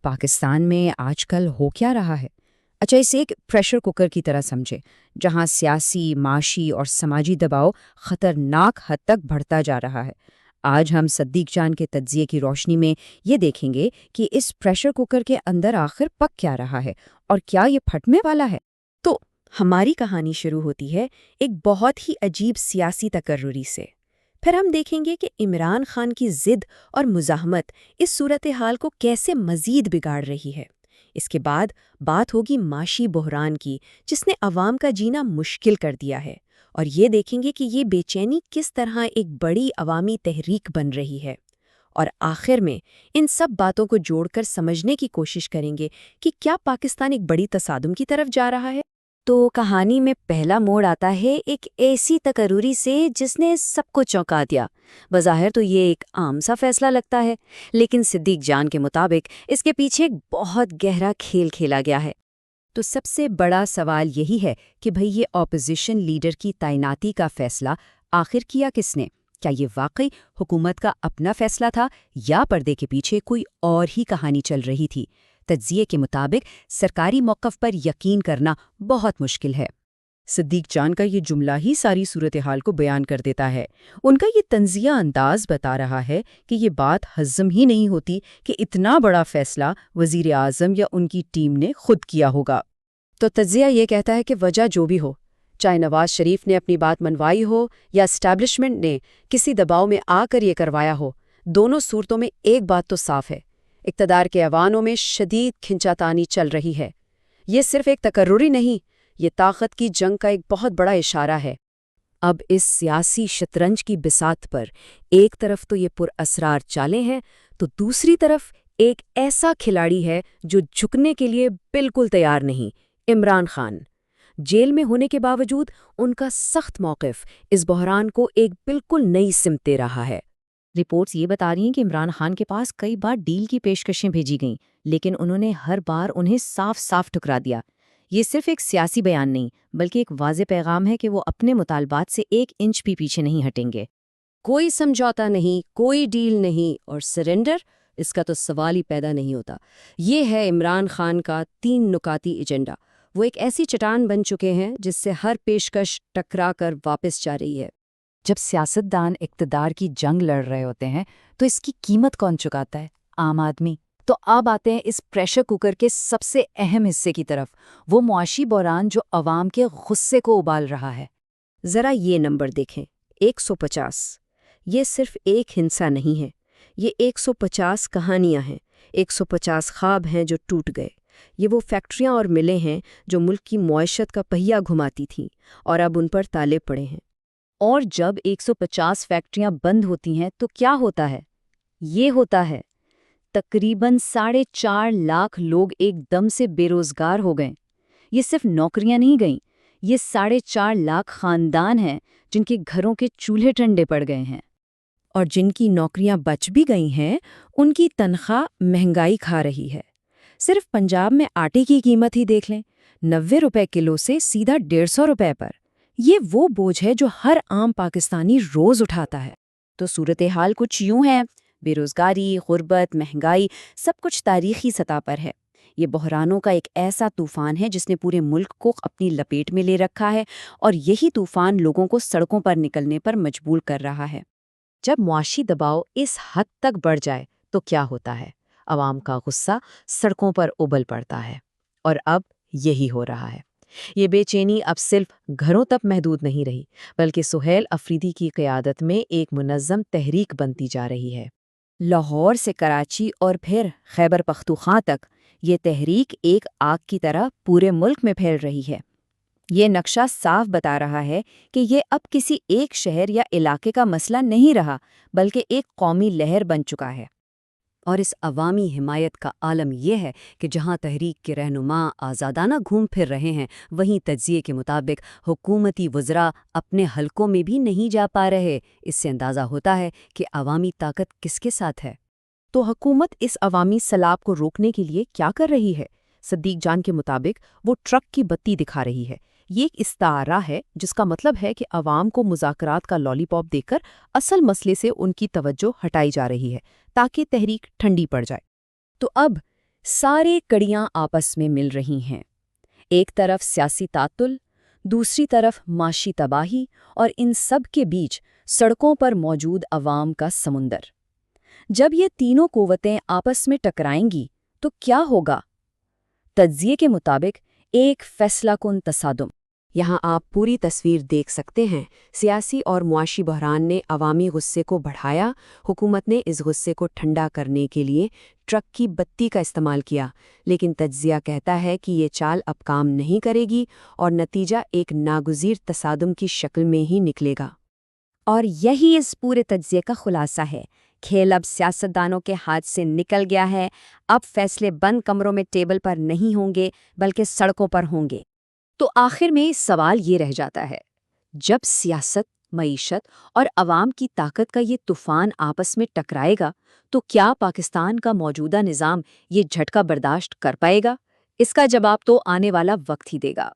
پاکستان میں آج کل ہو کیا رہا ہے؟ اچھا، اسے ایک پریشر کوکر کی طرح سمجھے، جہاں سیاسی، معاشی اور سماجی دباؤ خطرناک حد تک بڑھتا جا رہا ہے۔ آج ہم صدیق جان کے تجزیے کی روشنی میں یہ دیکھیں گے کہ اس پریشر کوکر کے اندر آخر پک کیا رہا ہے اور کیا یہ پھٹنے والا ہے۔ تو ہماری کہانی شروع ہوتی ہے ایک بہت ہی عجیب سیاسی تقرری سے۔ پھر ہم دیکھیں گے کہ عمران خان کی ضد اور مزاحمت اس صورتحال کو کیسے مزید بگاڑ رہی ہے۔ اس کے بعد بات ہوگی معاشی بحران کی، جس نے عوام کا جینا مشکل کر دیا ہے، اور یہ دیکھیں گے کہ یہ بے چینی کس طرح ایک بڑی عوامی تحریک بن رہی ہے۔ اور آخر میں ان سب باتوں کو جوڑ کر سمجھنے کی کوشش کریں گے کہ کیا پاکستان ایک بڑی تصادم کی طرف جا رہا ہے۔ تو کہانی میں پہلا موڑ آتا ہے ایک ایسی تقرری سے جس نے سب کو چونکا دیا۔ بظاہر تو یہ ایک عام سا فیصلہ لگتا ہے، لیکن صدیق جان کے مطابق اس کے پیچھے ایک بہت گہرا کھیل کھیلا گیا ہے۔ تو سب سے بڑا سوال یہی ہے کہ بھئی یہ اپوزیشن لیڈر کی تعیناتی کا فیصلہ آخر کیا کس نے؟ کیا یہ واقعی حکومت کا اپنا فیصلہ تھا یا پردے کے پیچھے کوئی اور ہی کہانی چل رہی تھی؟ تجزیے کے مطابق سرکاری موقف پر یقین کرنا بہت مشکل ہے۔ صدیق جان کا یہ جملہ ہی ساری صورتحال کو بیان کر دیتا ہے۔ ان کا یہ طنزیہ انداز بتا رہا ہے کہ یہ بات ہضم ہی نہیں ہوتی کہ اتنا بڑا فیصلہ وزیر اعظم یا ان کی ٹیم نے خود کیا ہوگا۔ تو تجزیہ یہ کہتا ہے کہ وجہ جو بھی ہو، چاہے نواز شریف نے اپنی بات منوائی ہو یا اسٹیبلشمنٹ نے کسی دباؤ میں آ کر یہ کروایا ہو، دونوں صورتوں میں ایک بات تو صاف ہے: اقتدار کے ایوانوں میں شدید کھنچاتانی چل رہی ہے۔ یہ صرف ایک تقرری نہیں، یہ طاقت کی جنگ کا ایک بہت بڑا اشارہ ہے۔ اب اس سیاسی شطرنج کی بساط پر ایک طرف تو یہ پر اسرار چالیں ہیں، تو دوسری طرف ایک ایسا کھلاڑی ہے جو جھکنے کے لیے بالکل تیار نہیں: عمران خان۔ جیل میں ہونے کے باوجود ان کا سخت موقف اس بحران کو ایک بالکل نئی سمت دے رہا ہے۔ رپورٹس یہ بتا رہی ہیں کہ عمران خان کے پاس کئی بار ڈیل کی پیشکشیں بھیجی گئیں، لیکن انہوں نے ہر بار انہیں صاف صاف ٹھکرا دیا۔ یہ صرف ایک سیاسی بیان نہیں، بلکہ ایک واضح پیغام ہے کہ وہ اپنے مطالبات سے ایک انچ بھی پیچھے نہیں ہٹیں گے۔ کوئی سمجھوتا نہیں، کوئی ڈیل نہیں، اور سرنڈر، اس کا تو سوال ہی پیدا نہیں ہوتا۔ یہ ہے عمران خان کا 3 نکاتی ایجنڈا۔ وہ ایک ایسی چٹان بن چکے ہیں جس سے ہر پیشکش ٹکرا کر واپس جا رہی ہے۔ جب سیاستدان اقتدار کی جنگ لڑ رہے ہوتے ہیں تو اس کی قیمت کون چکاتا ہے؟ عام آدمی۔ تو اب آتے ہیں اس پریشر کوکر کے سب سے اہم حصے کی طرف، وہ معاشی بحران جو عوام کے غصے کو ابال رہا ہے۔ ذرا یہ نمبر دیکھیں، 150۔ یہ صرف ایک ہنسا نہیں ہے، یہ 150 کہانیاں ہیں، 150 خواب ہیں جو ٹوٹ گئے۔ یہ وہ فیکٹریاں اور ملیں ہیں جو ملک کی معیشت کا پہیہ گھماتی تھیں اور اب ان پر تالے پڑے ہیں۔ اور جب 150 فیکٹریاں بند ہوتی ہیں تو کیا ہوتا ہے؟ یہ ہوتا ہے تقریباً 4.5 لاکھ لوگ ایک دم سے بے روزگار ہو گئے۔ یہ صرف نوکریاں نہیں گئیں، یہ 4.5 لاکھ خاندان ہیں جن کے گھروں کے چولہے ٹھنڈے پڑ گئے ہیں۔ اور جن کی نوکریاں بچ بھی گئی ہیں، ان کی تنخواہ مہنگائی کھا رہی ہے۔ صرف پنجاب میں آٹے کی قیمت ہی دیکھ لیں، 90 روپے کلو سے سیدھا 150 روپے پر۔ یہ وہ بوجھ ہے جو ہر عام پاکستانی روز اٹھاتا ہے۔ تو صورتحال کچھ یوں ہے: بے روزگاری، غربت، مہنگائی، سب کچھ تاریخی سطح پر ہے۔ یہ بحرانوں کا ایک ایسا طوفان ہے جس نے پورے ملک کو اپنی لپیٹ میں لے رکھا ہے، اور یہی طوفان لوگوں کو سڑکوں پر نکلنے پر مجبور کر رہا ہے۔ جب معاشی دباؤ اس حد تک بڑھ جائے تو کیا ہوتا ہے؟ عوام کا غصہ سڑکوں پر ابل پڑتا ہے، اور اب یہی ہو رہا ہے۔ یہ بے چینی اب صرف گھروں تک محدود نہیں رہی، بلکہ سہیل افریدی کی قیادت میں ایک منظم تحریک بنتی جا رہی ہے۔ لاہور سے کراچی اور پھر خیبر پختونخوا تک یہ تحریک ایک آگ کی طرح پورے ملک میں پھیل رہی ہے۔ یہ نقشہ صاف بتا رہا ہے کہ یہ اب کسی ایک شہر یا علاقے کا مسئلہ نہیں رہا، بلکہ ایک قومی لہر بن چکا ہے۔ اور اس عوامی حمایت کا عالم یہ ہے کہ جہاں تحریک کے رہنما آزادانہ گھوم پھر رہے ہیں، وہیں تجزیے کے مطابق حکومتی وزراء اپنے حلقوں میں بھی نہیں جا پا رہے۔ اس سے اندازہ ہوتا ہے کہ عوامی طاقت کس کے ساتھ ہے۔ تو حکومت اس عوامی سیلاب کو روکنے کے لیے کیا کر رہی ہے؟ صدیق جان کے مطابق وہ ٹرک کی بتی دکھا رہی ہے۔ یہ ایک استعارہ ہے جس کا مطلب ہے کہ عوام کو مذاکرات کا لالی پاپ دے کر اصل مسئلے سے ان کی توجہ ہٹائی جا رہی ہے تاکہ تحریک ٹھنڈی پڑ جائے۔ تو اب سارے کڑیاں آپس میں مل رہی ہیں، ایک طرف سیاسی تعطل، دوسری طرف معاشی تباہی، اور ان سب کے بیچ سڑکوں پر موجود عوام کا سمندر۔ جب یہ تینوں قوتیں آپس میں ٹکرائیں گی تو کیا ہوگا؟ تجزیے کے مطابق ایک فیصلہ کن تصادم۔ یہاں آپ پوری تصویر دیکھ سکتے ہیں۔ سیاسی اور معاشی بحران نے عوامی غصے کو بڑھایا، حکومت نے اس غصے کو ٹھنڈا کرنے کے لیے ٹرک کی بتی کا استعمال کیا، لیکن تجزیہ کہتا ہے کہ یہ چال اب کام نہیں کرے گی اور نتیجہ ایک ناگزیر تصادم کی شکل میں ہی نکلے گا۔ اور یہی اس پورے تجزیے کا خلاصہ ہے۔ کھیل اب سیاستدانوں کے ہاتھ سے نکل گیا ہے۔ اب فیصلے بند کمروں میں ٹیبل پر نہیں ہوں گے بلکہ سڑکوں پر ہوں گے۔ تو آخر میں سوال یہ رہ جاتا ہے، جب سیاست، معیشت اور عوام کی طاقت کا یہ طوفان آپس میں ٹکرائے گا تو کیا پاکستان کا موجودہ نظام یہ جھٹکا برداشت کر پائے گا؟ اس کا جواب تو آنے والا وقت ہی دے گا۔